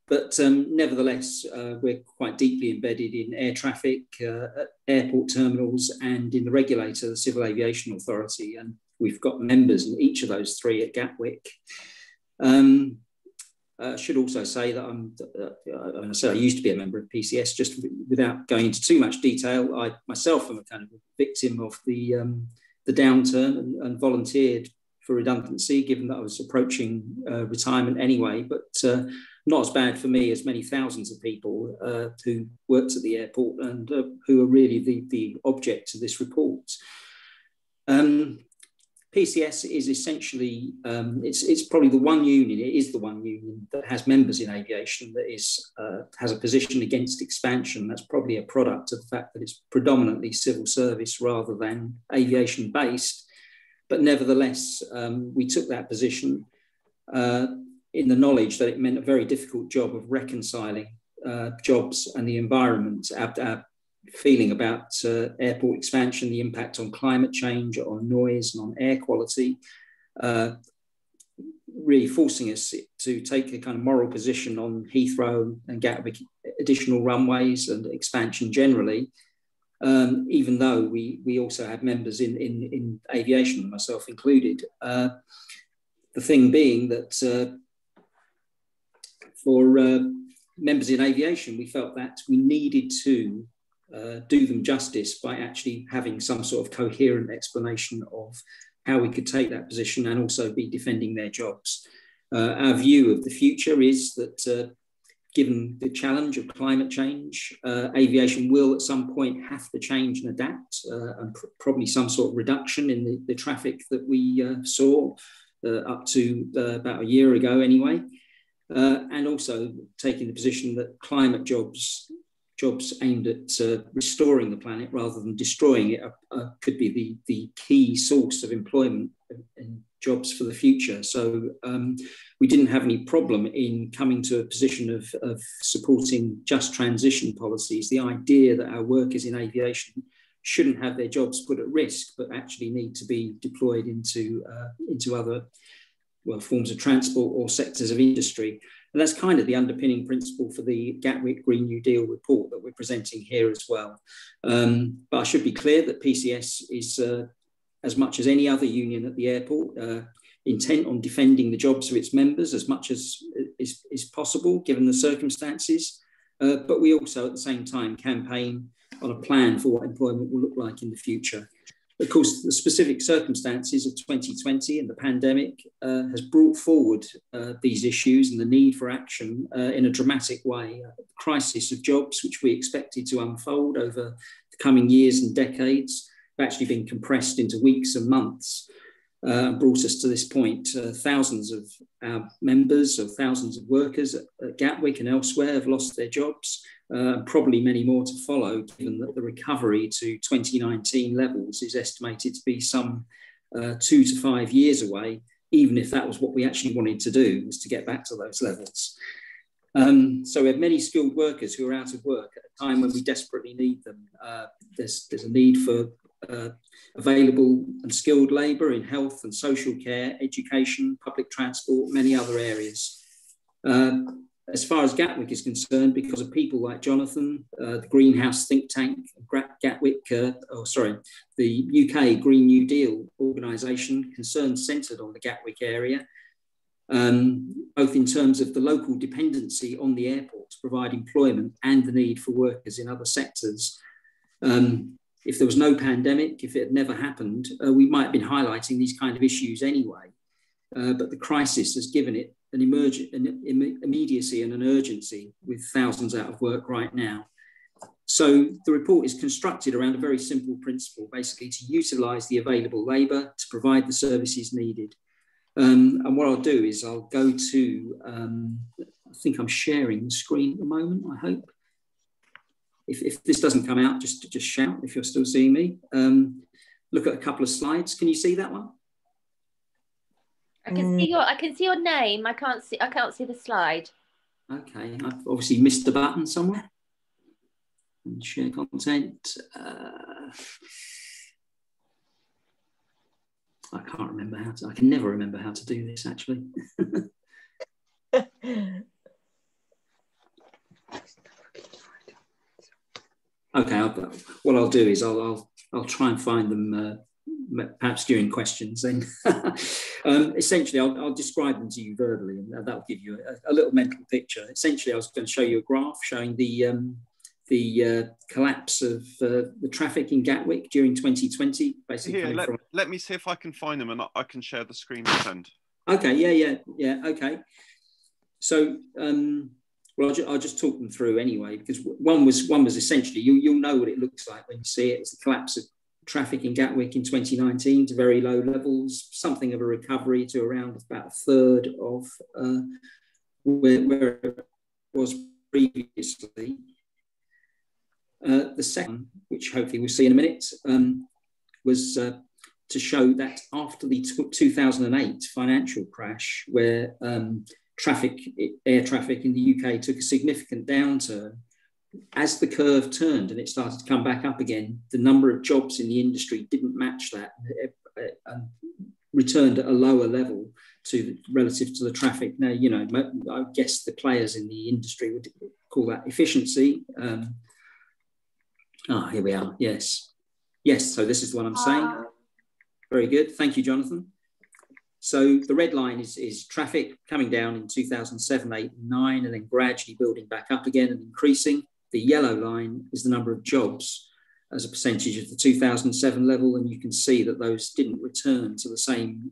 But nevertheless, we're quite deeply embedded in air traffic, airport terminals, and in the regulator, the Civil Aviation Authority. And we've got members in each of those three at Gatwick. I should also say that I used to be a member of PCS. Just without going into too much detail, I myself am a kind of victim of the downturn and volunteered for redundancy, given that I was approaching retirement anyway, but not as bad for me as many thousands of people who worked at the airport and who are really the object of this report. PCS is essentially, it's probably the one union, it is the one union that has members in aviation that has a position against expansion. That's probably a product of the fact that it's predominantly civil service rather than aviation based. But nevertheless, we took that position in the knowledge that it meant a very difficult job of reconciling jobs and the environment, our feeling about airport expansion, the impact on climate change, on noise and on air quality, really forcing us to take a kind of moral position on Heathrow and Gatwick, additional runways and expansion generally. Even though we also have members in aviation, myself included. The thing being that for members in aviation, we felt that we needed to do them justice by actually having some sort of coherent explanation of how we could take that position and also be defending their jobs. Our view of the future is that given the challenge of climate change, aviation will at some point have to change and adapt, and probably some sort of reduction in the traffic that we saw up to about a year ago anyway. And also taking the position that climate jobs aimed at restoring the planet rather than destroying it could be the key source of employment and jobs for the future. So we didn't have any problem in coming to a position of supporting just transition policies. The idea that our workers in aviation shouldn't have their jobs put at risk, but actually need to be deployed into other forms of transport or sectors of industry. And that's kind of the underpinning principle for the Gatwick Green New Deal report that we're presenting here as well. But I should be clear that PCS is, as much as any other union at the airport, intent on defending the jobs of its members as much as is possible, given the circumstances. But we also, at the same time, campaign on a plan for what employment will look like in the future. Of course, the specific circumstances of 2020 and the pandemic has brought forward these issues and the need for action in a dramatic way. The crisis of jobs, which we expected to unfold over the coming years and decades, have actually been compressed into weeks and months, brought us to this point. Thousands of our members, or thousands of workers at Gatwick and elsewhere have lost their jobs. Probably many more to follow, given that the recovery to 2019 levels is estimated to be some 2 to 5 years away, even if that was what we actually wanted to do, was to get back to those levels. So we have many skilled workers who are out of work at a time when we desperately need them. There's a need for available and skilled labour in health and social care, education, public transport, many other areas. As far as Gatwick is concerned, because of people like Jonathan, the Greenhouse think tank, Gatwick, the UK Green New Deal organisation, concerns centred on the Gatwick area, both in terms of the local dependency on the airport to provide employment and the need for workers in other sectors. If there was no pandemic, if it had never happened, we might have been highlighting these kind of issues anyway. But the crisis has given it an immediacy and an urgency, with thousands out of work right now. So the report is constructed around a very simple principle, basically to utilise the available labour to provide the services needed. And what I'll do is I'll go to, I think I'm sharing the screen at the moment, I hope. If this doesn't come out, just shout if you're still seeing me. Look at a couple of slides. Can you see that one? I can see your name. I can't see the slide. Okay, I've obviously missed the button somewhere. And share content. I can't remember I can never remember how to do this actually. Okay, what I'll do is I'll try and find them perhaps during questions. Then, essentially, I'll describe them to you verbally, and that'll give you a little mental picture. Essentially, I was going to show you a graph showing the collapse of the traffic in Gatwick during 2020. Basically, here, let me see if I can find them, and I can share the screen and send. Okay, yeah. Okay, so. Well, I'll just talk them through anyway, because one was essentially, you'll know what it looks like when you see it. It's the collapse of traffic in Gatwick in 2019 to very low levels, something of a recovery to around about a third of where it was previously. The second, which hopefully we'll see in a minute, was to show that after the 2008 financial crash, where air traffic in the UK took a significant downturn, as the curve turned and it started to come back up again, the number of jobs in the industry didn't match that and returned at a lower level relative to the traffic. Now, I guess the players in the industry would call that efficiency. Here we are. Yes. So this is what I'm saying. Very good. Thank you, Jonathan. So the red line is traffic coming down in 2007, 8, and 9, and then gradually building back up again and increasing. The yellow line is the number of jobs as a percentage of the 2007 level, and you can see that those didn't return to the same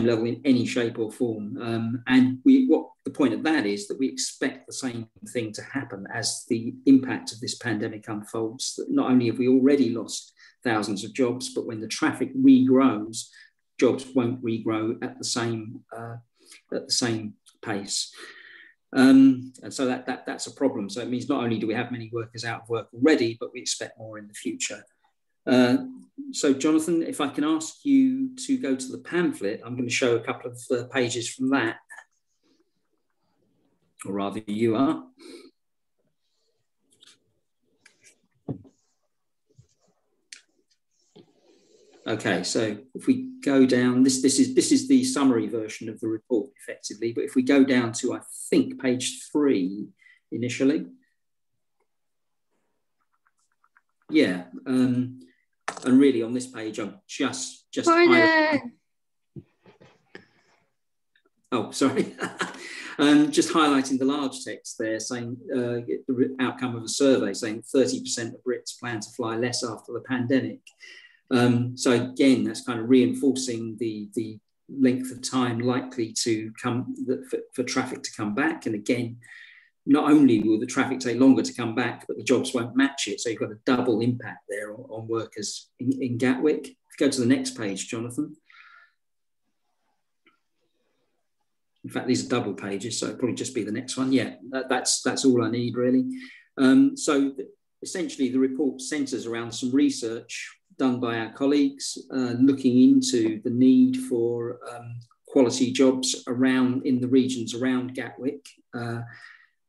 level in any shape or form. And what the point of that is that we expect the same thing to happen as the impact of this pandemic unfolds. That not only have we already lost thousands of jobs, but when the traffic regrows, jobs won't regrow at the same pace. And so that's a problem. So it means not only do we have many workers out of work already, but we expect more in the future. So Jonathan, if I can ask you to go to the pamphlet, I'm going to show a couple of pages from that, or rather you are. Okay, so if we go down, this is the summary version of the report effectively, but if we go down to, I think, page 3 initially. Yeah, and really on this page, I'm just highlighting. Oh, sorry. Just highlighting the large text there, saying the outcome of a survey saying 30% of Brits plan to fly less after the pandemic. So again, that's kind of reinforcing the length of time likely to come for traffic to come back. And again, not only will the traffic take longer to come back, but the jobs won't match it. So you've got a double impact there on workers in Gatwick. If you go to the next page, Jonathan. In fact, these are double pages, so it'll probably just be the next one. Yeah, that's all I need really. So essentially, the report centres around some research done by our colleagues looking into the need for quality jobs in the regions around Gatwick.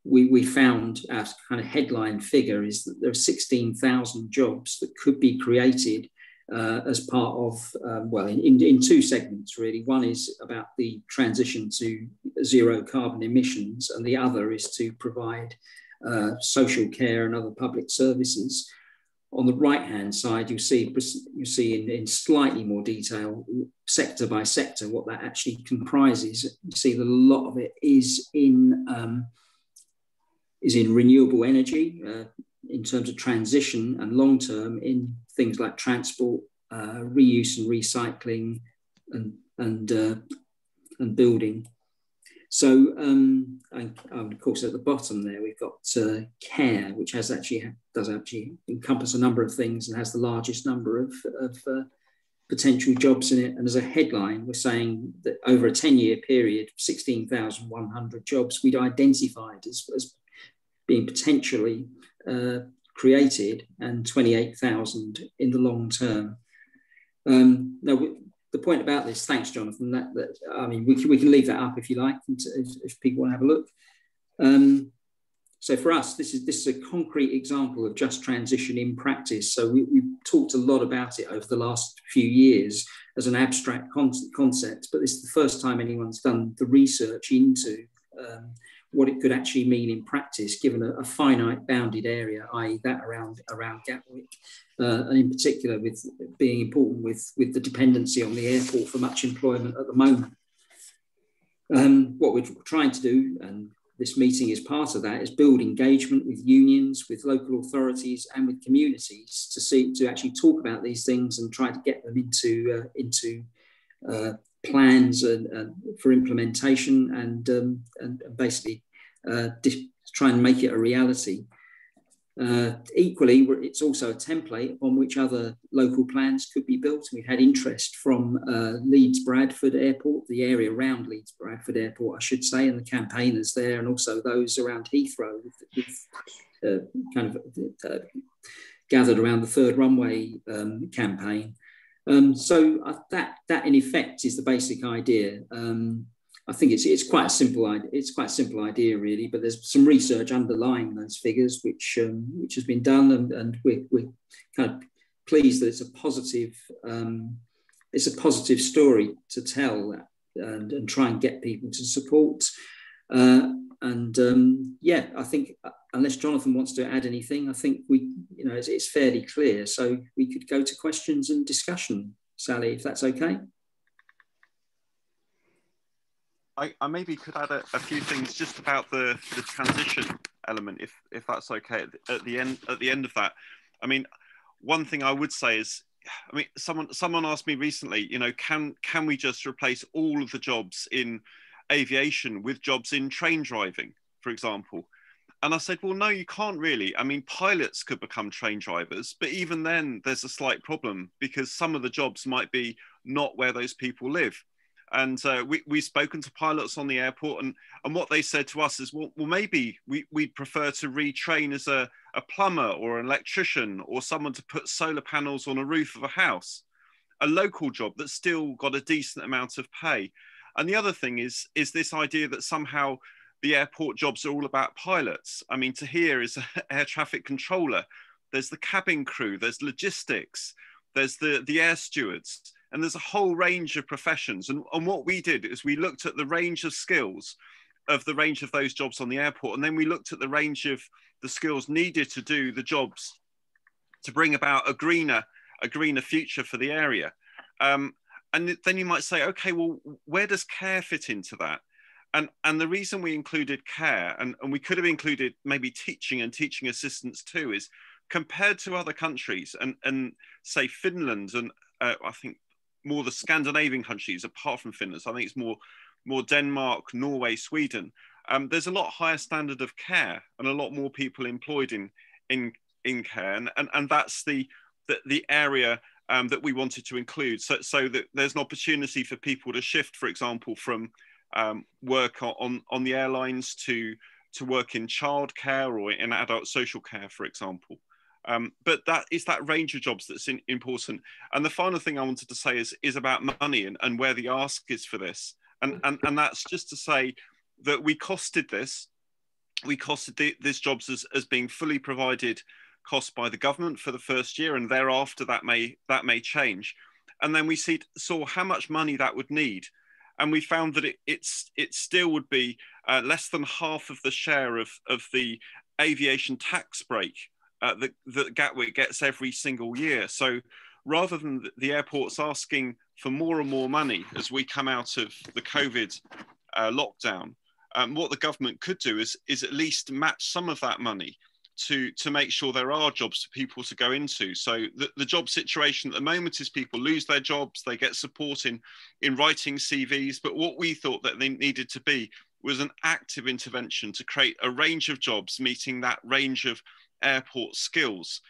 We found our kind of headline figure is that there are 16,000 jobs that could be created as part of, in two segments really. One is about the transition to zero carbon emissions, and the other is to provide social care and other public services. On the right-hand side, you see in slightly more detail, sector by sector, what that actually comprises. You see that a lot of it is in renewable energy, in terms of transition, and long-term in things like transport, reuse and recycling, and building. So, of course, at the bottom there, we've got care, which does actually encompass a number of things and has the largest number of potential jobs in it. And as a headline, we're saying that over a 10-year period, 16,100 jobs we'd identified as being potentially created, and 28,000 in the long term. Now, the point about this, thanks, Jonathan, we can leave that up if you like, if people want to have a look. So for us, this is a concrete example of just transition in practice. So we've talked a lot about it over the last few years as an abstract concept, but this is the first time anyone's done the research into what it could actually mean in practice, given a finite bounded area, i.e. that around Gatwick, and in particular with being important with the dependency on the airport for much employment at the moment. What we're trying to do, and this meeting is part of that, is build engagement with unions, with local authorities and with communities to actually talk about these things and try to get them into plans for implementation and basically try and make it a reality. Equally, it's also a template on which other local plans could be built. We've had interest from Leeds Bradford Airport, the area around Leeds Bradford Airport, I should say, and the campaigners there, and also those around Heathrow, gathered around the third runway campaign. So that in effect is the basic idea. I think it's quite a simple idea. It's quite a simple idea, really. But there's some research underlying those figures, which has been done, and we're kind of pleased that it's a positive story to tell and try and get people to support. Yeah, I think unless Jonathan wants to add anything, I think it's fairly clear. So we could go to questions and discussion, Sally, if that's okay. I maybe could add a few things just about the transition element, if that's okay. At the end of that, I mean, one thing I would say is, I mean, someone asked me recently, can we just replace all of the jobs in aviation with jobs in train driving, for example? And I said, well, no, you can't really. I mean, pilots could become train drivers, but even then there's a slight problem because some of the jobs might be not where those people live. And we've spoken to pilots on the airport, and what they said to us is, well maybe we'd prefer to retrain as a plumber or an electrician or someone to put solar panels on a roof of a house, a local job that's still got a decent amount of pay. And the other thing is this idea that somehow the airport jobs are all about pilots. I mean, to hear is an air traffic controller, there's the cabin crew, there's logistics, there's the air stewards, and there's a whole range of professions. And what we did is we looked at the range of skills of the range of those jobs on the airport. And then we looked at the range of the skills needed to do the jobs to bring about a greener future for the area. And then you might say, okay, well, where does care fit into that? And the reason we included care, and we could have included maybe teaching and teaching assistants too, is compared to other countries and say Finland and I think more the Scandinavian countries apart from Finland, so I think it's more Denmark, Norway, Sweden. There's a lot higher standard of care and a lot more people employed in care, and that's the area that we wanted to include, so that there's an opportunity for people to shift, for example, from work on the airlines to work in childcare or in adult social care, for example. But that is that range of jobs that's important. And the final thing I wanted to say is about money and where the ask is for this. And that's just to say that we costed these jobs as being fully provided cost by the government for the first year, and thereafter that may change. And then we saw how much money that would need. And we found that it still would be less than half of the share of the aviation tax break that Gatwick gets every single year. So rather than the airports asking for more and more money as we come out of the COVID lockdown, what the government could do is at least match some of that money to make sure there are jobs for people to go into. So the job situation at the moment is people lose their jobs, they get support in writing CVs, but what we thought that they needed to be was an active intervention to create a range of jobs meeting that range of airport skills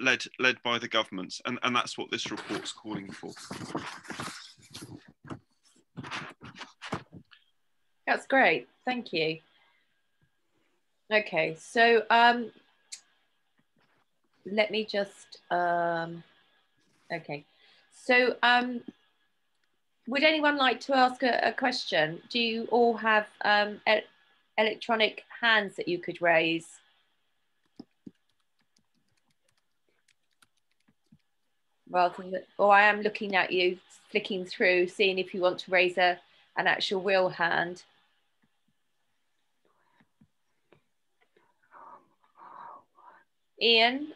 led by the government, and that's what this report's calling for. That's great, thank you. Okay, so let me just okay, so would anyone like to ask a question? Do you all have electronic hands that you could raise? Rather than, or I am looking at you, flicking through, seeing if you want to raise an actual real hand. Ian,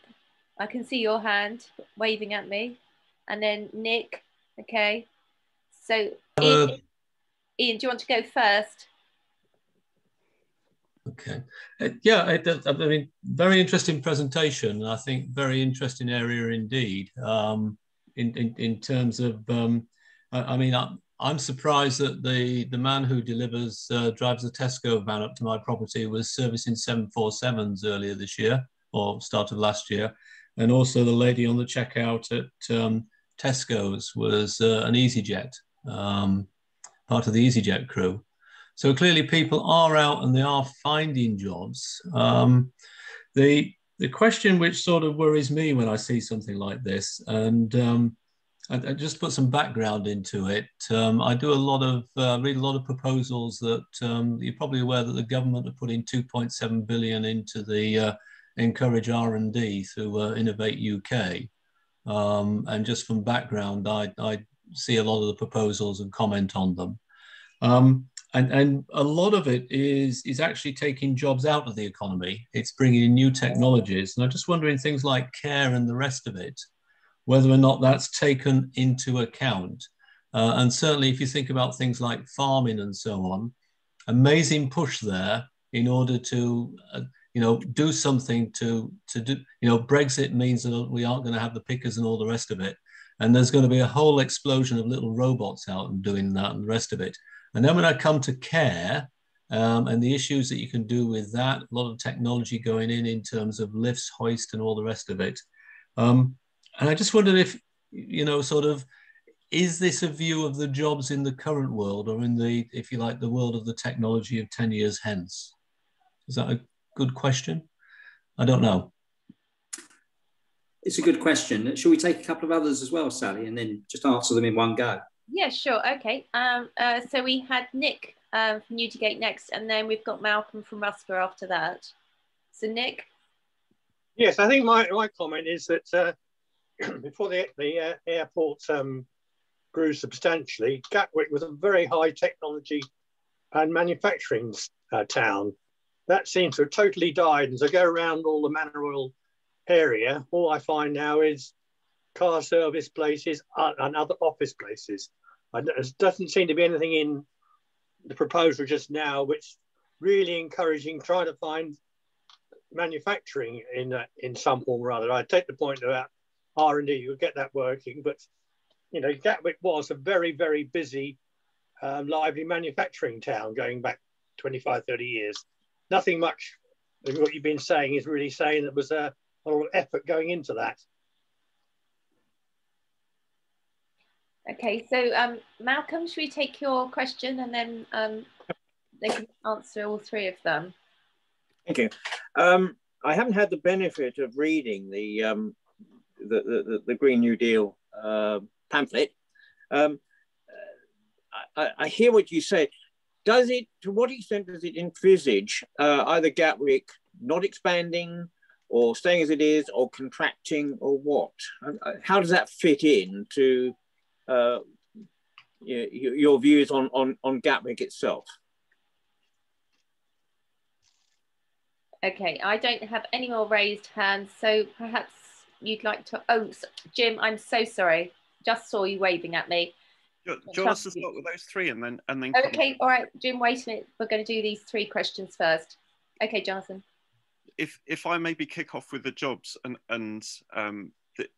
I can see your hand waving at me. And then Nick, okay. So Ian, do you want to go first? Okay. Yeah, I mean, very interesting presentation. I think very interesting area indeed. In terms of, I mean, I'm surprised that the man who drives the Tesco van up to my property was servicing 747s earlier this year or start of last year, and also the lady on the checkout at Tesco's was an EasyJet, part of the EasyJet crew. So clearly people are out and they are finding jobs. The question which sort of worries me when I see something like this, and I just put some background into it. I do read a lot of proposals that you're probably aware that the government are putting 2.7 billion into the encourage R&D through Innovate UK. And just from background, I see a lot of the proposals and comment on them. And a lot of it is actually taking jobs out of the economy. It's bringing in new technologies. And I'm just wondering things like care and the rest of it, whether or not that's taken into account. And certainly if you think about things like farming and so on, amazing push there in order to, do something to do, Brexit means that we aren't going to have the pickers and all the rest of it. And there's going to be a whole explosion of little robots out and doing that and the rest of it. And then when I come to care and the issues that you can do with that, a lot of technology going in terms of lifts, hoist, and all the rest of it. And I just wondered if, sort of, is this a view of the jobs in the current world or in the, if you like, the world of the technology of 10 years hence? Is that a good question? I don't know. It's a good question. Shall we take a couple of others as well, Sally, and then just answer them in one go? Yeah, sure. Okay. So we had Nick from Newdigate next, and then we've got Malcolm from Rusper after that. So Nick. Yes, I think my comment is that before the airport grew substantially, Gatwick was a very high technology and manufacturing town. That seems to have totally died. And so go around all the Manor Royal area, all I find now is car service places and other office places. There doesn't seem to be anything in the proposal just now which really encouraging trying to find manufacturing in some form or other. I take the point about R&D, you'll get that working, but Gatwick was a very, very busy, lively manufacturing town going back 25, 30 years. Nothing much of what you've been saying is really saying that was a lot of effort going into that. Okay, so Malcolm, should we take your question and then they can answer all three of them? Thank you. I haven't had the benefit of reading the Green New Deal pamphlet. I hear what you say. Does it? To what extent does it envisage either Gatwick not expanding, or staying as it is, or contracting, or what? How does that fit in to your views on Gatwick itself? Okay, I don't have any more raised hands, so perhaps you'd like to. Oh, Jim, I'm so sorry. Just saw you waving at me. Do you want us to start with those three and then? Okay, all right, Jim. Wait a minute. We're going to do these three questions first. Okay, Jonathan. If I maybe kick off with the jobs and the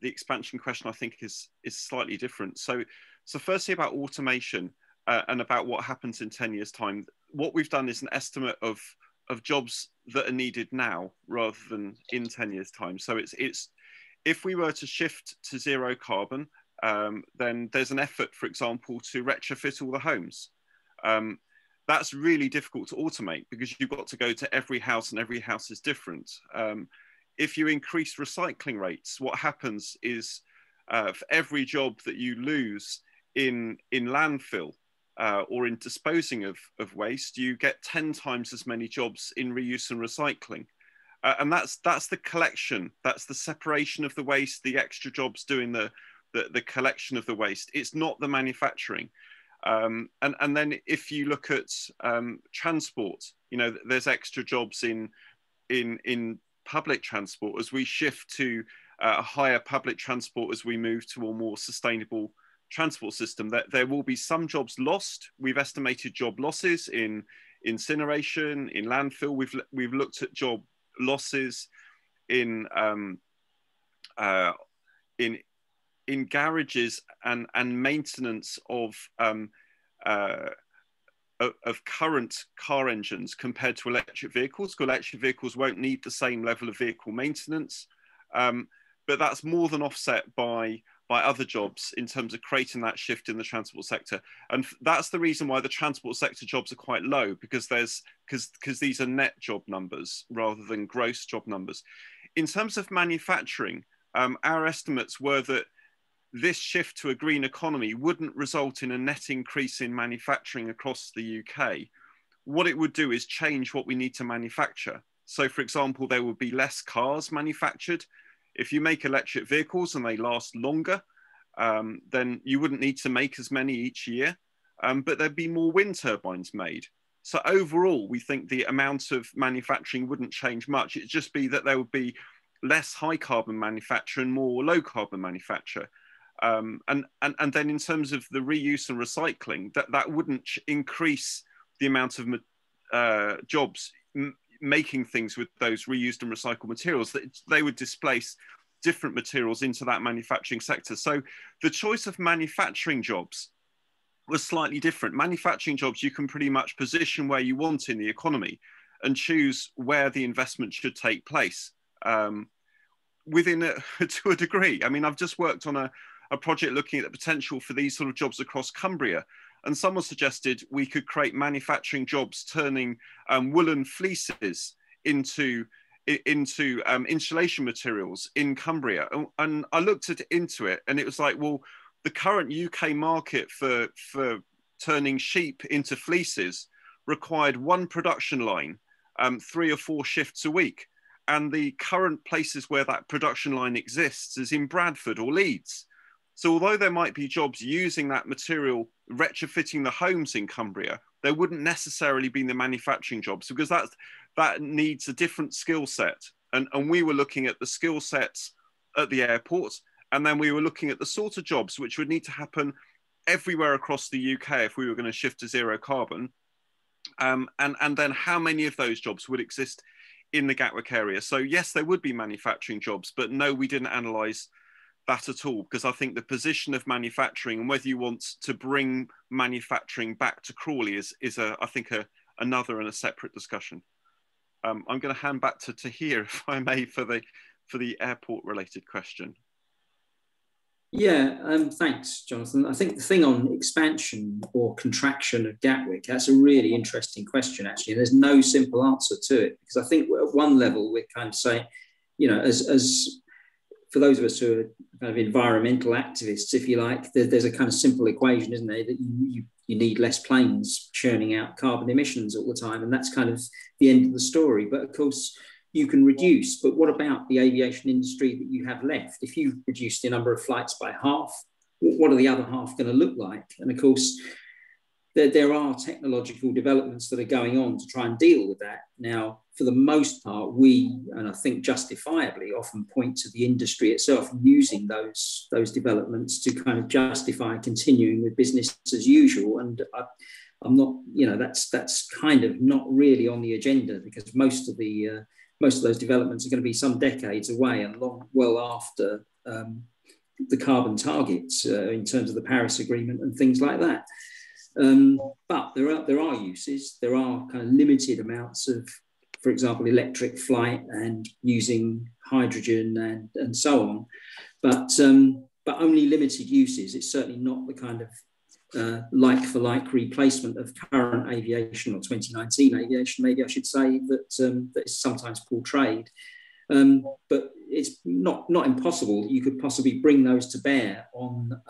expansion question, I think is slightly different. So firstly about automation and about what happens in 10 years' time. What we've done is an estimate of jobs that are needed now rather than in 10 years' time. So it's if we were to shift to zero carbon, then there's an effort, for example, to retrofit all the homes. That's really difficult to automate because you've got to go to every house and every house is different. If you increase recycling rates, what happens is for every job that you lose in landfill or in disposing of waste, you get 10 times as many jobs in reuse and recycling. And that's the collection, that's the separation of the waste, the extra jobs doing the collection of the waste. It's not the manufacturing. And then if you look at transport, there's extra jobs in public transport, as we shift to a higher public transport, as we move to a more sustainable transport system, that there will be some jobs lost. We've estimated job losses in incineration, in landfill. We've looked at job losses in garages and maintenance of current car engines compared to electric vehicles. Because electric vehicles won't need the same level of vehicle maintenance, but that's more than offset by other jobs in terms of creating that shift in the transport sector. And that's the reason why the transport sector jobs are quite low, because these are net job numbers rather than gross job numbers. In terms of manufacturing, our estimates were that this shift to a green economy wouldn't result in a net increase in manufacturing across the UK. What it would do is change what we need to manufacture. So, for example, there would be less cars manufactured. If you make electric vehicles and they last longer, then you wouldn't need to make as many each year, but there'd be more wind turbines made. So overall, we think the amount of manufacturing wouldn't change much. It'd just be that there would be less high carbon manufacture and more low carbon manufacture. And then in terms of the reuse and recycling, that wouldn't increase the amount of jobs making things with those reused and recycled materials. That they would displace different materials into that manufacturing sector. So the choice of manufacturing jobs was slightly different. Manufacturing jobs, you can pretty much position where you want in the economy and choose where the investment should take place within to a degree. I mean, I've just worked on a project looking at the potential for these sort of jobs across Cumbria. And someone suggested we could create manufacturing jobs turning woolen fleeces into insulation materials in Cumbria. And I looked into it and it was like, well, the current UK market for turning sheep into fleeces required one production line, 3 or 4 shifts a week. And the current places where that production line exists is in Bradford or Leeds. So although there might be jobs using that material, retrofitting the homes in Cumbria, there wouldn't necessarily be the manufacturing jobs, because that needs a different skill set. And we were looking at the skill sets at the airport, and then we were looking at the sort of jobs which would need to happen everywhere across the UK if we were going to shift to zero carbon. And then how many of those jobs would exist in the Gatwick area. So yes, there would be manufacturing jobs, but no, we didn't analyse that at all, because I think the position of manufacturing and whether you want to bring manufacturing back to Crawley is I think another and a separate discussion. I'm going to hand back to Tahir, if I may, for the airport related question. Yeah, thanks, Jonathan. I think the thing on expansion or contraction of Gatwick, that's a really interesting question, actually. There's no simple answer to it, because I think at one level we're kind of saying, you know, as for those of us who are kind of environmental activists, if you like, there's a kind of simple equation, isn't there, that you need less planes churning out carbon emissions all the time, and that's kind of the end of the story. But of course, you can reduce, but what about the aviation industry that you have left? If you reduce the number of flights by half, what are the other half going to look like? And of course, there are technological developments that are going on to try and deal with that. Now, for the most part, we, and I think justifiably, often point to the industry itself using those developments to kind of justify continuing with business as usual. And I'm not, you know, that's kind of not really on the agenda, because most of those developments are going to be some decades away and well after the carbon targets in terms of the Paris Agreement and things like that. But there are uses. There are kind of limited amounts of, for example, electric flight and using hydrogen and so on. But only limited uses. It's certainly not the kind of like-for-like replacement of current aviation, or 2019 aviation, maybe I should say, that is sometimes portrayed. But it's not impossible that you could possibly bring those to bear on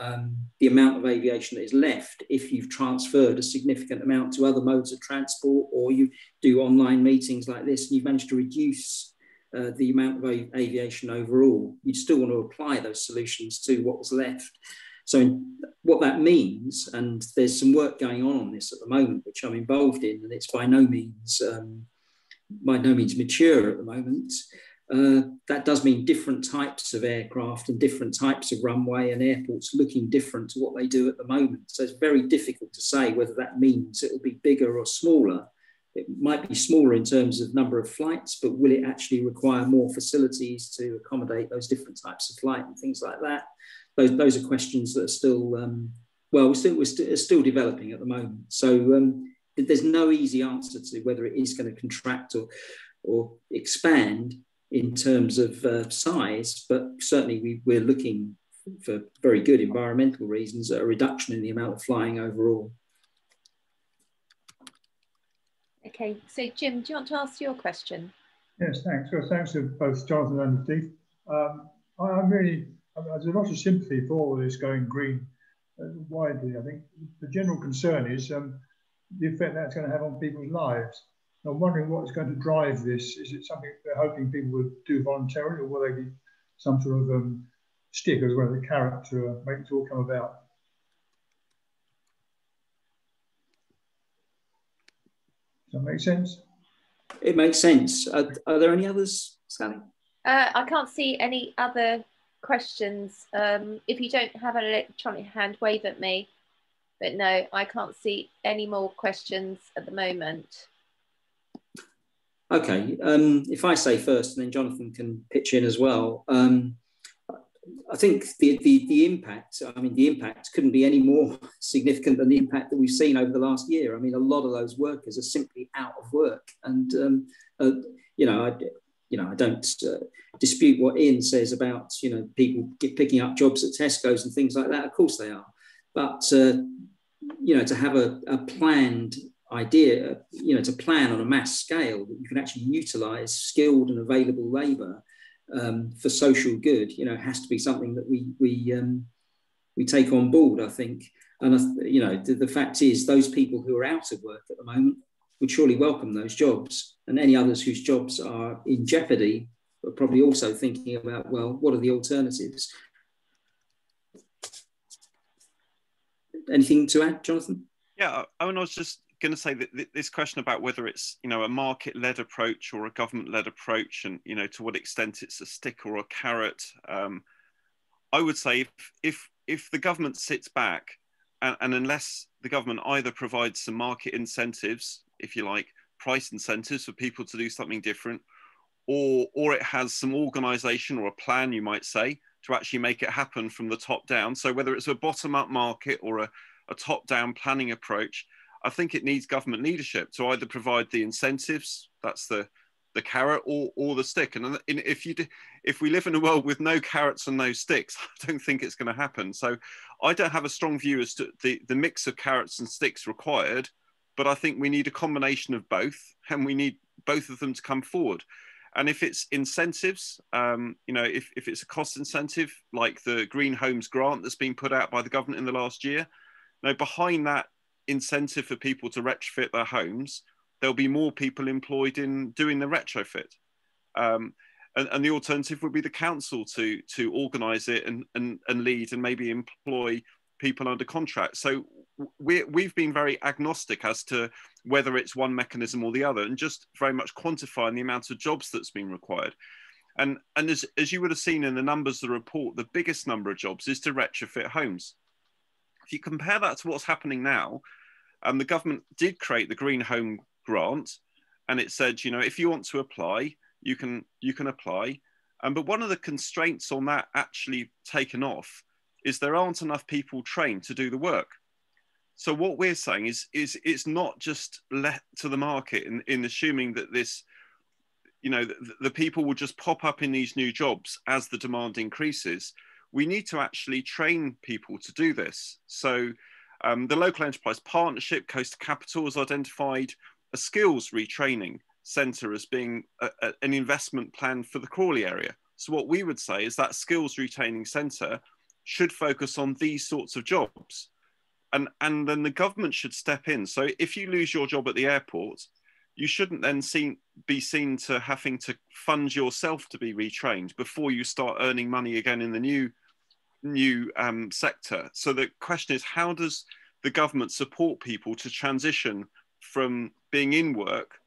the amount of aviation that is left if you've transferred a significant amount to other modes of transport, or you do online meetings like this and you've managed to reduce the amount of aviation overall. You'd still want to apply those solutions to what was left. So what that means, and there's some work going on this at the moment, which I'm involved in, and it's by no means mature at the moment. that does mean different types of aircraft and different types of runway, and airports looking different to what they do at the moment. So it's very difficult to say whether that means it will be bigger or smaller. It might be smaller in terms of number of flights, but will it actually require more facilities to accommodate those different types of flight and things like that? Those are questions that are still, we're still developing at the moment. So there's no easy answer to whether it is going to contract or expand in terms of size, but certainly we're looking for very good environmental reasons at a reduction in the amount of flying overall. Okay, so Jim, do you want to ask your question? Yes, thanks. Well, thanks to both Jonathan and Steve. There's a lot of sympathy for all this going green widely. I think the general concern is the effect that's going to have on people's lives. I'm wondering what is going to drive this. Is it something they're hoping people will do voluntarily, or will they be some sort of stick as well as a carrot to make it all come about? Does that make sense? It makes sense. Are there any others, Sally? I can't see any other questions. If you don't have an electronic hand, wave at me. But no, I can't see any more questions at the moment. Okay, if I say first and then Jonathan can pitch in as well. I think the impact, the impact couldn't be any more significant than the impact that we've seen over the last year. I mean, a lot of those workers are simply out of work. And, I don't dispute what Ian says about, people picking up jobs at Tesco's and things like that. Of course they are. But, to have a planned idea, to plan on a mass scale that you can actually utilise skilled and available labour for social good, has to be something that we take on board, I think. And the fact is, those people who are out of work at the moment would surely welcome those jobs, and any others whose jobs are in jeopardy are probably also thinking about, well, what are the alternatives? Anything to add, Jonathan? Yeah, I was just going to say that this question about whether it's a market-led approach or a government-led approach, and to what extent it's a stick or a carrot. I would say if the government sits back and unless the government either provides some market incentives, if you like, price incentives for people to do something different, or it has some organisation or a plan, you might say, to actually make it happen from the top down. So whether it's a bottom-up market or a top-down planning approach, I think it needs government leadership to either provide the incentives, that's the carrot, or the stick. And if we live in a world with no carrots and no sticks, I don't think it's going to happen. So I don't have a strong view as to the mix of carrots and sticks required, but I think we need a combination of both, and we need both of them to come forward. And if it's incentives, if it's a cost incentive, like the Green Homes grant that's been put out by the government in the last year, behind that incentive for people to retrofit their homes, there'll be more people employed in doing the retrofit. And the alternative would be the council to organise it and lead and maybe employ people under contract. So we've been very agnostic as to whether it's one mechanism or the other, and just very much quantifying the amount of jobs that's been required. And as you would have seen in the numbers of the report, the biggest number of jobs is to retrofit homes. If you compare that to what's happening now, the government did create the Green Home Grant, and it said, if you want to apply, you can apply. But one of the constraints on that actually taken off is there aren't enough people trained to do the work. So what we're saying is it's not just left to the market in assuming that this, the people will just pop up in these new jobs as the demand increases. We need to actually train people to do this. So the Local Enterprise Partnership, Coast Capital, has identified a skills retraining centre as being an investment plan for the Crawley area. So what we would say is that skills retraining centre should focus on these sorts of jobs. And then the government should step in. So if you lose your job at the airport, you shouldn't then be seen to having to fund yourself to be retrained before you start earning money again in the new sector. So the question is, how does the government support people to transition from being in work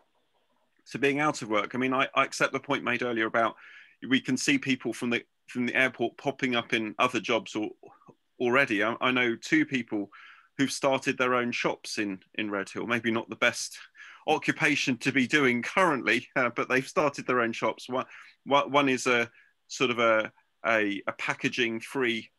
being out of work. I mean, I accept the point made earlier about we can see people from the airport popping up in other jobs already. I know 2 people who've started their own shops in Redhill. Maybe not the best occupation to be doing currently, but they've started their own shops. One is a sort of a packaging free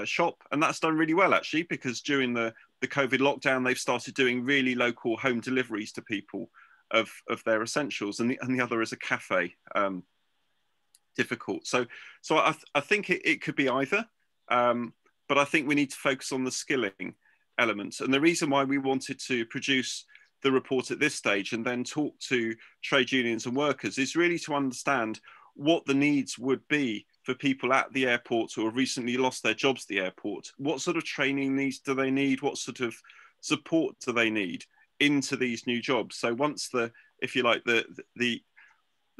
shop, and that's done really well actually, because during the COVID lockdown they've started doing really local home deliveries to people of their essentials, and the other is a cafe. Difficult. So I think it could be either, but I think we need to focus on the skilling elements. And the reason why we wanted to produce the report at this stage and then talk to trade unions and workers is really to understand what the needs would be for people at the airport who have recently lost their jobs at the airport. What sort of training needs do they need? What sort of support do they need into these new jobs? So once if you like, the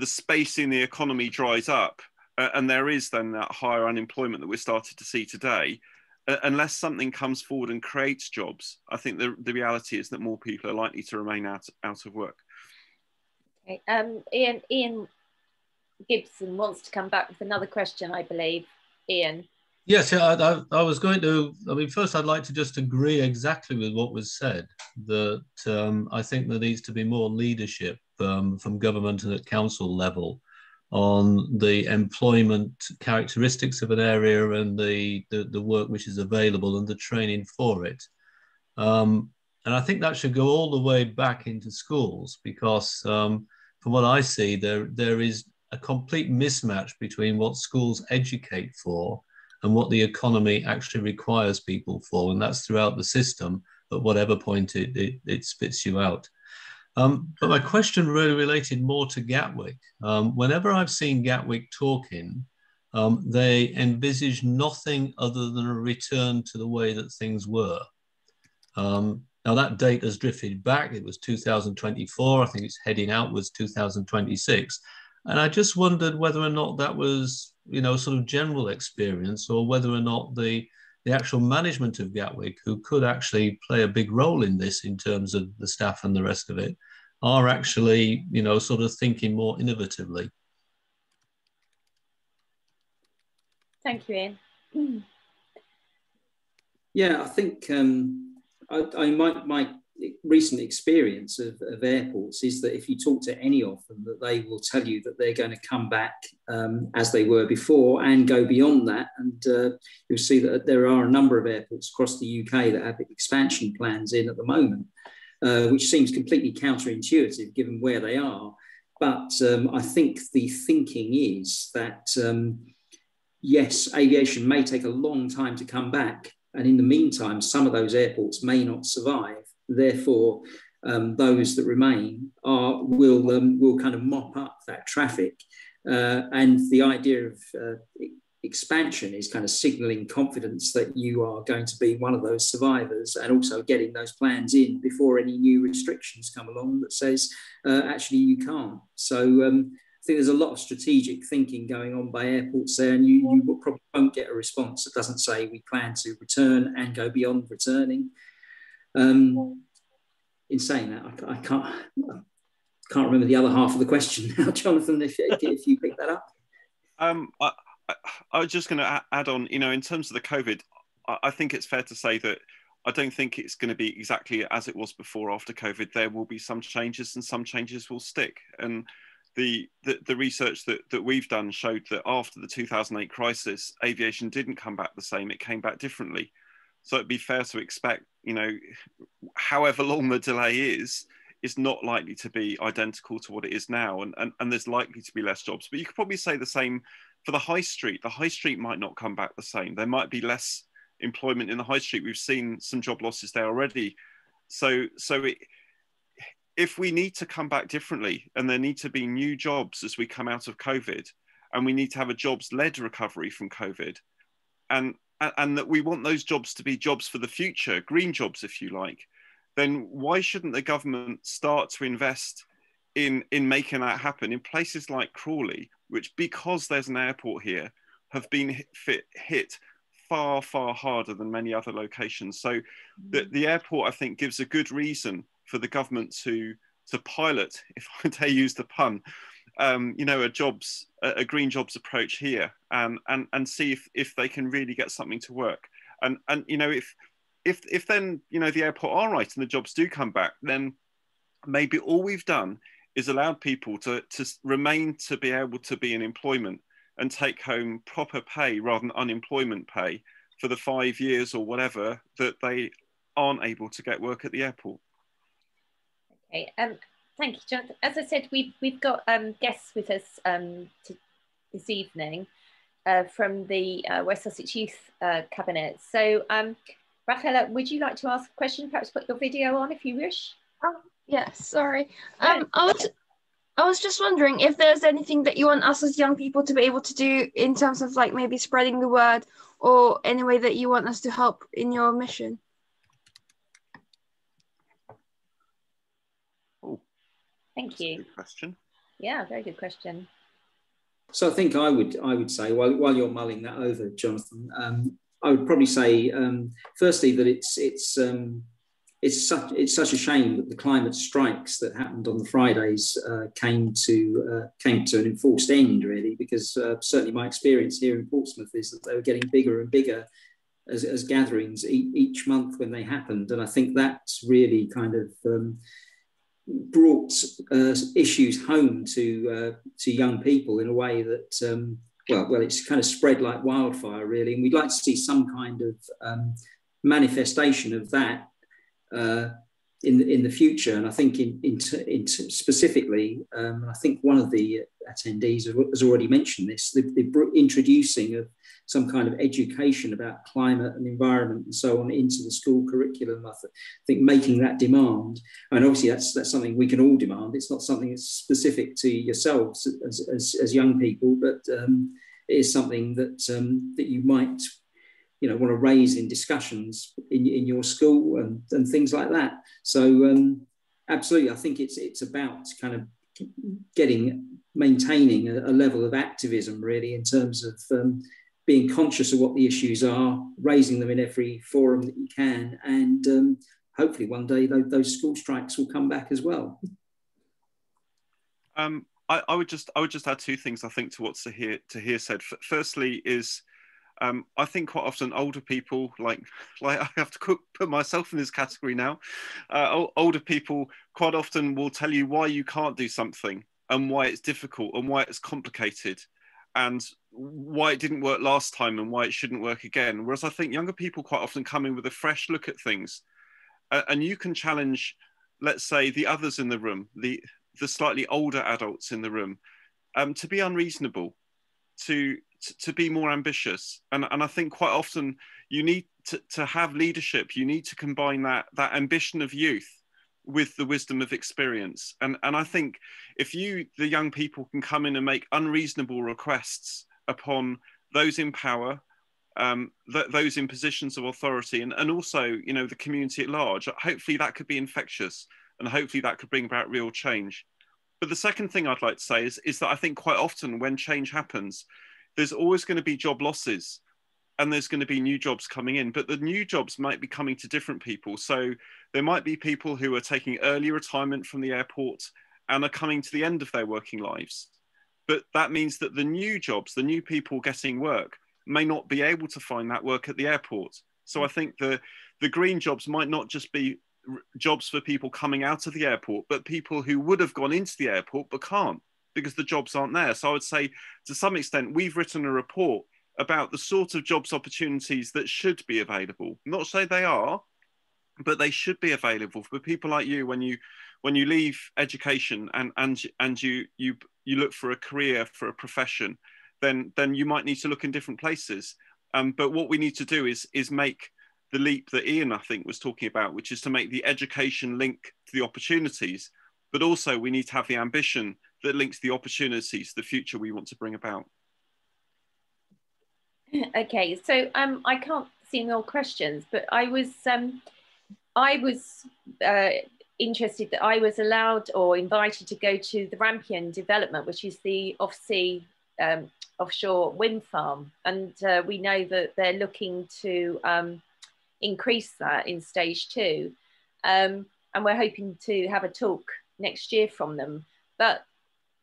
space in the economy dries up, and there is then that higher unemployment that we're starting to see today, unless something comes forward and creates jobs, I think the reality is that more people are likely to remain out of work. Okay. Ian Gibson wants to come back with another question, I believe. Ian. Yes, yeah, I was going to, I mean, first I'd like to just agree exactly with what was said, that I think there needs to be more leadership from government and at council level on the employment characteristics of an area and the work which is available and the training for it. And I think that should go all the way back into schools, because from what I see, there is a complete mismatch between what schools educate for and what the economy actually requires people for, and that's throughout the system at whatever point it spits you out. But my question really related more to Gatwick. Whenever I've seen Gatwick talking, they envisage nothing other than a return to the way that things were. Now that date has drifted back. It was 2024. I think it's heading outwards 2026. And I just wondered whether or not that was, sort of general experience, or whether or not the actual management of Gatwick, who could actually play a big role in this in terms of the staff and the rest of it, are actually, sort of thinking more innovatively. Thank you, Ian. Yeah, I think my recent experience of airports is that if you talk to any of them, that they will tell you that they're going to come back as they were before and go beyond that. And you'll see that there are a number of airports across the UK that have expansion plans in at the moment, which seems completely counterintuitive given where they are. But I think the thinking is that, yes, aviation may take a long time to come back. And in the meantime, some of those airports may not survive. Therefore, those that remain will kind of mop up that traffic. And the idea of expansion is kind of signalling confidence that you are going to be one of those survivors, and also getting those plans in before any new restrictions come along that says, actually, you can't. So I think there's a lot of strategic thinking going on by airports there, and you probably won't get a response that doesn't say we plan to return and go beyond returning. In saying that, I can't remember the other half of the question now, Jonathan, if you pick that up. I was just going to add on, in terms of the COVID, I think it's fair to say that I don't think it's going to be exactly as it was before. After COVID, there will be some changes, and some changes will stick. And the research that we've done showed that after the 2008 crisis, aviation didn't come back the same, it came back differently. So it'd be fair to expect, however long the delay is not likely to be identical to what it is now. And there's likely to be less jobs. But you could probably say the same for the high street. The high street might not come back the same. There might be less employment in the high street. We've seen some job losses there already. So if we need to come back differently, and there need to be new jobs as we come out of COVID, and we need to have a jobs-led recovery from COVID, and that we want those jobs to be jobs for the future, green jobs, if you like, then why shouldn't the government start to invest in making that happen in places like Crawley, which, because there's an airport here, have been hit far, far harder than many other locations. So the airport, I think, gives a good reason for the government to pilot, if I dare use the pun, you know, a green jobs approach here, and see if they can really get something to work. And you know, if then, you know, the airport are right and the jobs do come back, then maybe all we've done is allowed people to remain, to be able to be in employment and take home proper pay rather than unemployment pay for the 5 years or whatever that they aren't able to get work at the airport. Okay, thank you, Jonathan. As I said, we've got guests with us this evening from the West Sussex Youth Cabinet. So, Rafaela, would you like to ask a question? Perhaps put your video on if you wish. Yes, sorry. I was just wondering if there's anything that you want us as young people to be able to do in terms of like maybe spreading the word, or any way that you want us to help in your mission. Oh, thank you. Good question. Yeah, very good question. So I think I would say, while you're mulling that over, Jonathan, I would probably say, firstly, that it's such a shame that the climate strikes that happened on the Fridays came to an enforced end, really, because certainly my experience here in Portsmouth is that they were getting bigger and bigger as gatherings each month when they happened, and I think that's really kind of brought issues home to young people in a way that well, it's kind of spread like wildfire, really, and we'd like to see some kind of manifestation of that in the future. And I think in specifically, I think one of the attendees has already mentioned this, the introducing of some kind of education about climate and environment and so on into the school curriculum. I think making that demand, and obviously that's something we can all demand. It's not something that's specific to yourselves as young people, but it is something that that you might, you know, want to raise in discussions in your school and things like that. So absolutely, I think it's about kind of maintaining a level of activism, really, in terms of being conscious of what the issues are, raising them in every forum that you can, and hopefully one day those school strikes will come back as well. I would just add two things, I think, to what Tahir said. Firstly is, I think quite often older people, like I have to put myself in this category now, older people quite often will tell you why you can't do something and why it's difficult and why it's complicated and why it didn't work last time and why it shouldn't work again. Whereas I think younger people quite often come in with a fresh look at things, and you can challenge, let's say, the others in the room, the slightly older adults in the room, to be unreasonable, to be more ambitious. And I think quite often you need to have leadership. You need to combine that ambition of youth with the wisdom of experience. And I think if the young people, can come in and make unreasonable requests upon those in power, those in positions of authority, and also, you know, the community at large, hopefully that could be infectious, and hopefully that could bring about real change. But the second thing I'd like to say is that I think quite often when change happens, there's always going to be job losses and there's going to be new jobs coming in, but the new jobs might be coming to different people. So there might be people who are taking early retirement from the airport and are coming to the end of their working lives. But that means that the new jobs, the new people getting work, may not be able to find that work at the airport. So I think the green jobs might not just be jobs for people coming out of the airport, but people who would have gone into the airport but can't because the jobs aren't there. So I would say, to some extent, we've written a report about the sort of jobs opportunities that should be available. Not to say they are, but they should be available for people like you when you leave education and you look for a career, for a profession, then you might need to look in different places. But what we need to do is make the leap that Ian, I think, was talking about, which is to make the education link to the opportunities, but also we need to have the ambition that links the opportunities to the future we want to bring about. Okay, so I can't see more questions, but I was interested that I was allowed or invited to go to the Rampion development, which is the offsea offshore wind farm, and we know that they're looking to increase that in stage 2, and we're hoping to have a talk next year from them. But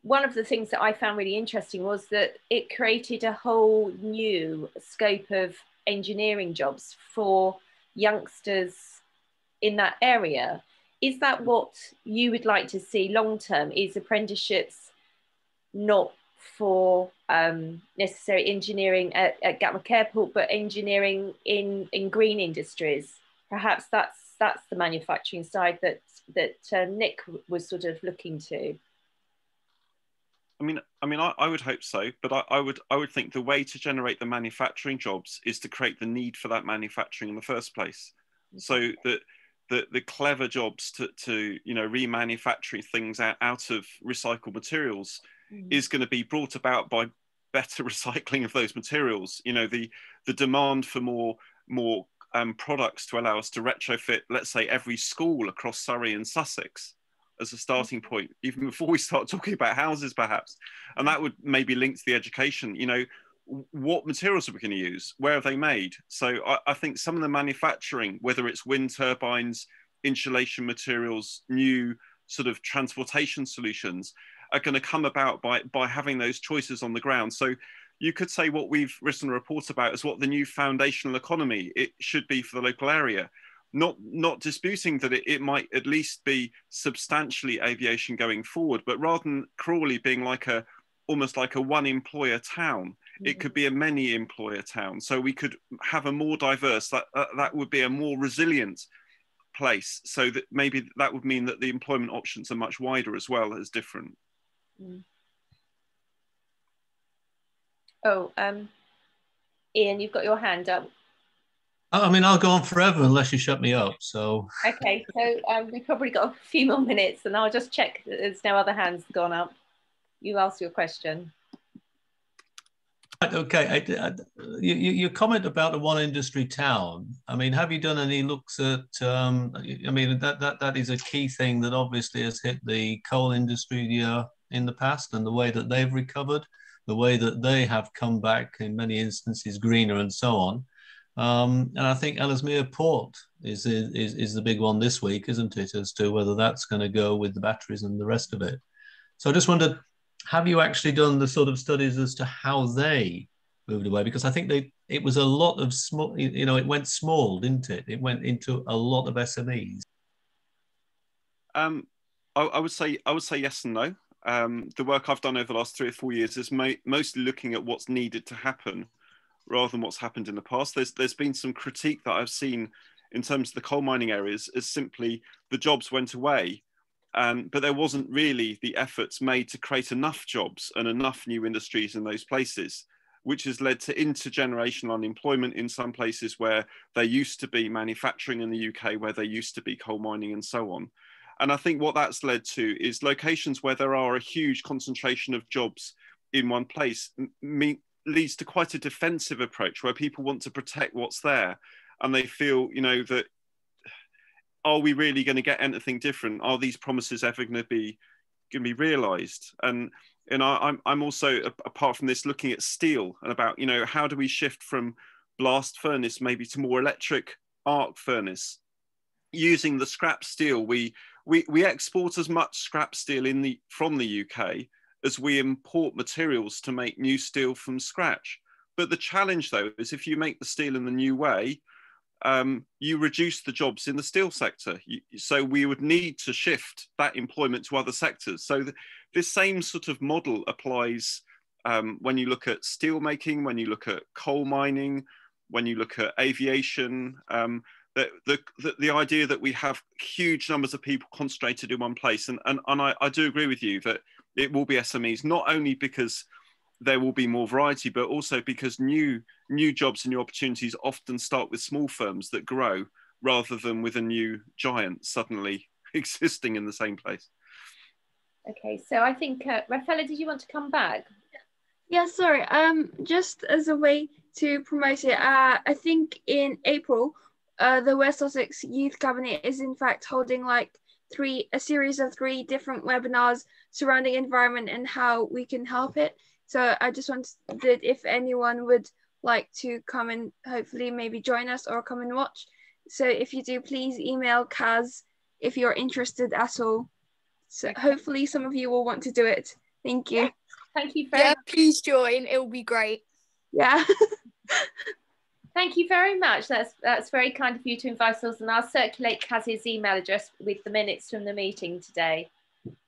one of the things that I found really interesting was that it created a whole new scope of engineering jobs for youngsters in that area. Is that what you would like to see long term? Is apprenticeships not for necessary engineering at Gatwick Airport, but engineering in green industries? Perhaps that's the manufacturing side that Nick was sort of looking to. I would hope so, but I would think the way to generate the manufacturing jobs is to create the need for that manufacturing in the first place. So that the clever jobs to remanufacture things out of recycled materials is going to be brought about by better recycling of those materials. The demand for more products to allow us to retrofit, let's say, every school across Surrey and Sussex as a starting point, even before we start talking about houses, perhaps. And that would maybe link to the education. What materials are we going to use? Where are they made? So I think some of the manufacturing, whether it's wind turbines, insulation materials, new sort of transportation solutions, are going to come about by having those choices on the ground. So you could say what we've written a report about is what the new foundational economy it should be for the local area. Not disputing that it might at least be substantially aviation going forward, but rather than Crawley being almost like a one employer town, it could be a many employer town. So we could have a more diverse, that would be a more resilient place. So that maybe that would mean that the employment options are much wider as well as different. Oh, Ian, you've got your hand up. I'll go on forever unless you shut me up. So okay, so we've probably got a few more minutes, and I'll just check that there's no other hands gone up. You ask your question. Okay, your comment about a one industry town. Have you done any looks at? That is a key thing that obviously has hit the coal industry in the past, and the way that they've recovered, the way that they have come back in many instances greener and so on. And I think Ellesmere Port is the big one this week, isn't it, as to whether that's going to go with the batteries and the rest of it. So I just wondered, have you actually done the sort of studies as to how they moved away? Because I think it was a lot of small, it went small, didn't it? It went into a lot of SMEs. I would say yes and no. The work I've done over the last 3 or 4 years is mostly looking at what's needed to happen rather than what's happened in the past. There's been some critique that I've seen in terms of the coal mining areas as simply the jobs went away, but there wasn't really the efforts made to create enough jobs and enough new industries in those places, which has led to intergenerational unemployment in some places where there used to be manufacturing in the UK, where there used to be coal mining and so on. And I think what that's led to is locations where there are a huge concentration of jobs in one place leads to quite a defensive approach where people want to protect what's there, and they feel, that are we really going to get anything different? Are these promises ever going to be realised? And I'm also, apart from this, looking at steel and about how do we shift from blast furnace maybe to more electric arc furnace, using the scrap steel. We export as much scrap steel from the UK as we import materials to make new steel from scratch. But the challenge, though, is if you make the steel in the new way, you reduce the jobs in the steel sector. So we would need to shift that employment to other sectors. So this same sort of model applies when you look at steel making, when you look at coal mining, when you look at aviation. The idea that we have huge numbers of people concentrated in one place. And I do agree with you that it will be SMEs, not only because there will be more variety, but also because new jobs and new opportunities often start with small firms that grow rather than with a new giant suddenly existing in the same place. Okay, so I think, Rafaela, did you want to come back? Yeah, sorry. Just as a way to promote it, I think in April, the West Sussex Youth Cabinet is in fact holding a series of 3 different webinars surrounding environment and how we can help it. So I just wondered if anyone would like to come and hopefully maybe join us or come and watch. So if you do, please email Kaz if you're interested at all So hopefully some of you will want to do it. Thank you. Thank you very much. Please join. It will be great. Yeah. Thank you very much. That's very kind of you to invite us, and I'll circulate Kaz's email address with the minutes from the meeting today.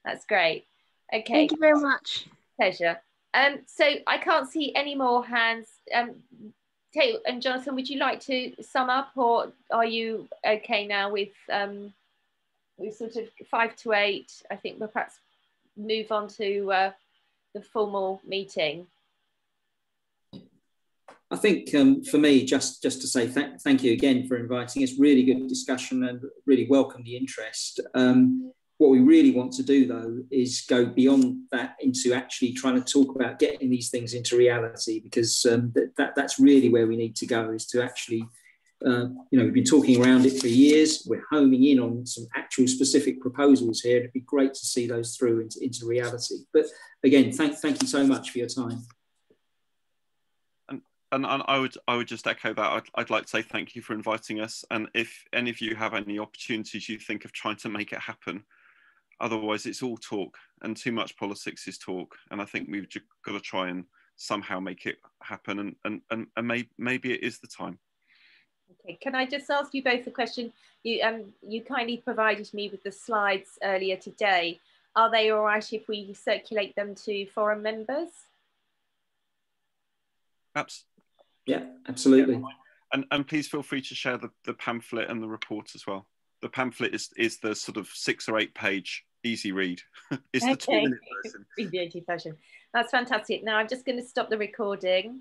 That's great. Okay. Thank you very much. Pleasure. So I can't see any more hands. Tate and Jonathan, would you like to sum up, or are you okay now with sort of 5 to 8? I think we'll perhaps move on to the formal meeting. I think for me, just to say thank you again for inviting us. Really good discussion and really welcome the interest. What we really want to do, though, is go beyond that into actually trying to talk about getting these things into reality, because that's really where we need to go, is to actually, we've been talking around it for years. We're homing in on some actual specific proposals here. It'd be great to see those through into reality. But again, thank you so much for your time. And I would just echo that. I'd like to say thank you for inviting us. And if any of you have any opportunities you think of trying to make it happen, otherwise it's all talk, and too much politics is talk. And I think we've just got to try and somehow make it happen. And maybe it is the time. Okay, can I just ask you both a question? You kindly provided me with the slides earlier today. Are they all right if we circulate them to forum members? Yeah, absolutely. Yeah. And please feel free to share the pamphlet and the report as well. The pamphlet is the sort of 6 or 8 page easy read. It's the 2-minute version. That's fantastic. Now I'm just going to stop the recording.